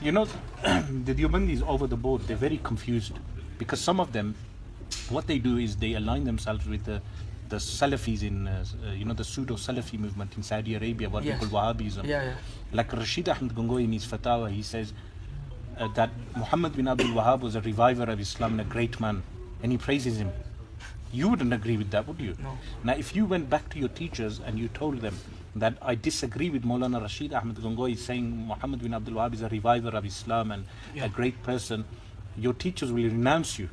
You know, the Deobandis over the board, they're very confused because some of them, what they do is they align themselves with the Salafis in, the pseudo-Salafi movement in Saudi Arabia, what we call Wahhabism. Like 𝗔𝗵𝗵𝗆𝗂𝘶 in his fatwa, he says that Muhammad bin Abdul Wahhab was a reviver of Islam and a great man, and he praises him. You wouldn't agree with that, would you? No. Now, if you went back to your teachers and you told them that I disagree with Maulana Rashid Ahmed Gangohi saying Muhammad bin Abdul Wahhab is a reviver of Islam and a great person, your teachers will renounce you.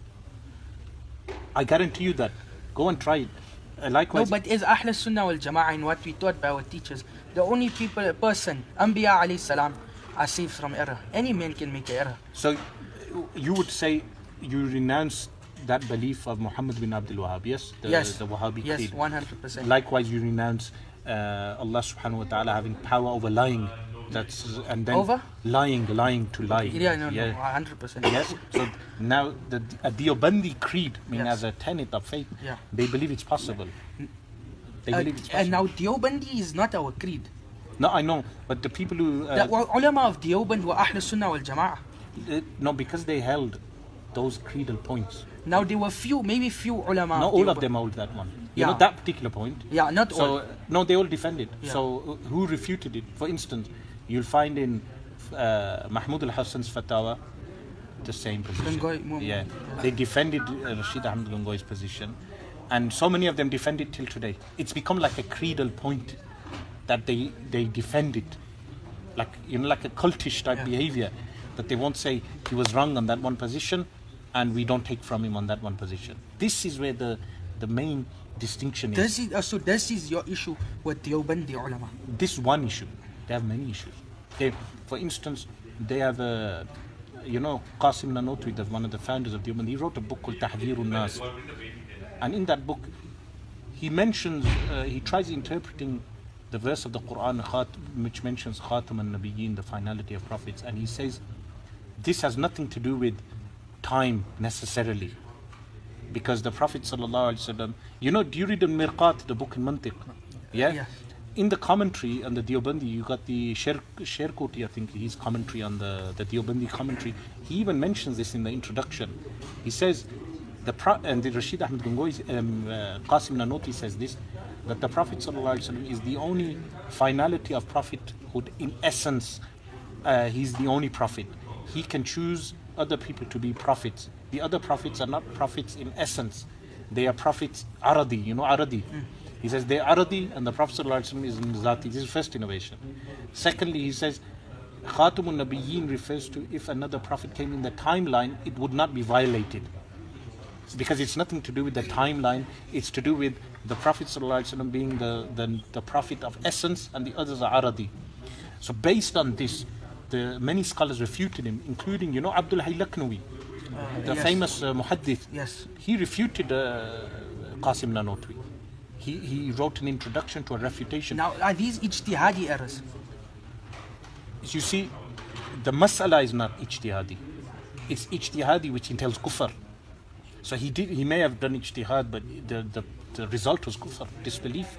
I guarantee you that. Go and try it. Likewise. No, but is Ahl Sunnah wal Jama'ah in what we taught by our teachers, the only person, Anbiya alayhi salam, are saved from error. Any man can make an error. So you would say you renounce that belief of Muhammad bin Abdul Wahhab, yes? The Wahhabi creed. Yes, 100%. Likewise, you renounce Allah subhanahu wa ta'ala having power over lying. And then over? lying to lie. Yeah, no, 100%. Yes. So now the Deobandi creed, as a tenet of faith, they believe it's possible. They believe it's possible. And now Deobandi is not our creed. No, I know, but the people who the ulama of Deoband were Ahl Sunnah wal Jama'ah. No, because they held those creedal points. Now there were maybe few ulama. Not all of them hold that one. You know that particular point. Yeah, not all. No, they all defended. So who refuted it? For instance, you'll find in Mahmud al-Hassan's fatwa the same position. They defended Rashid Ahmed Gangohi's position, and so many of them defend it till today. It's become like a creedal point that they defend it, like a cultish type behavior, that they won't say he was wrong on that one position, and we don't take from him on that one position. This is where the main distinction is. So this is your issue with Deobandi ulama? This one issue. They have many issues. For instance, they have 𝗏𝗏 Nanotwi, one of the founders of Deoband. He wrote a book called 𝗥𝘀𝗵𝗆, and in that book he mentions, he tries interpreting the verse of the Quran which mentions 𝗏𝗏, the finality of prophets, and he says this has nothing to do with time necessarily, because the Prophet ﷺ, do you read 𝗦𝗵, the book in Mantiq? Yes. In the commentary on the Deobandi, you got the 𝗥𝘀𝗍𝗂𝗍, I think, his commentary on the Deobandi commentary. He even mentions this in the introduction. He says, and the Rashid Ahmed Gangohi, Qasim Nanotwi says this, that the Prophet ﷺ is the only finality of prophethood in essence. He's the only prophet. He can choose other people to be prophets. The other prophets are not prophets in essence. They are prophets aradi, aradi. He says they're aradi, and the Prophet ﷺ is in zati. This is first innovation. Secondly, he says 𝗏𝗏𝗏𝗏 Nabiyyin refers to if another prophet came in the timeline, it would not be violated. Because it's nothing to do with the timeline, it's to do with the Prophet ﷺ being the prophet of essence, and the others are aradi. So based on this, many scholars refuted him, including, Abdul Hayy Lakhnawi, the famous muhaddith. Yes. He refuted Qasim Nanotwi. He wrote an introduction to a refutation. Now, are these ijtihadi errors? You see, the mas'ala is not ijtihadi. It's ijtihadi which entails kufr. So he may have done ijtihad, but the result was kufr, disbelief.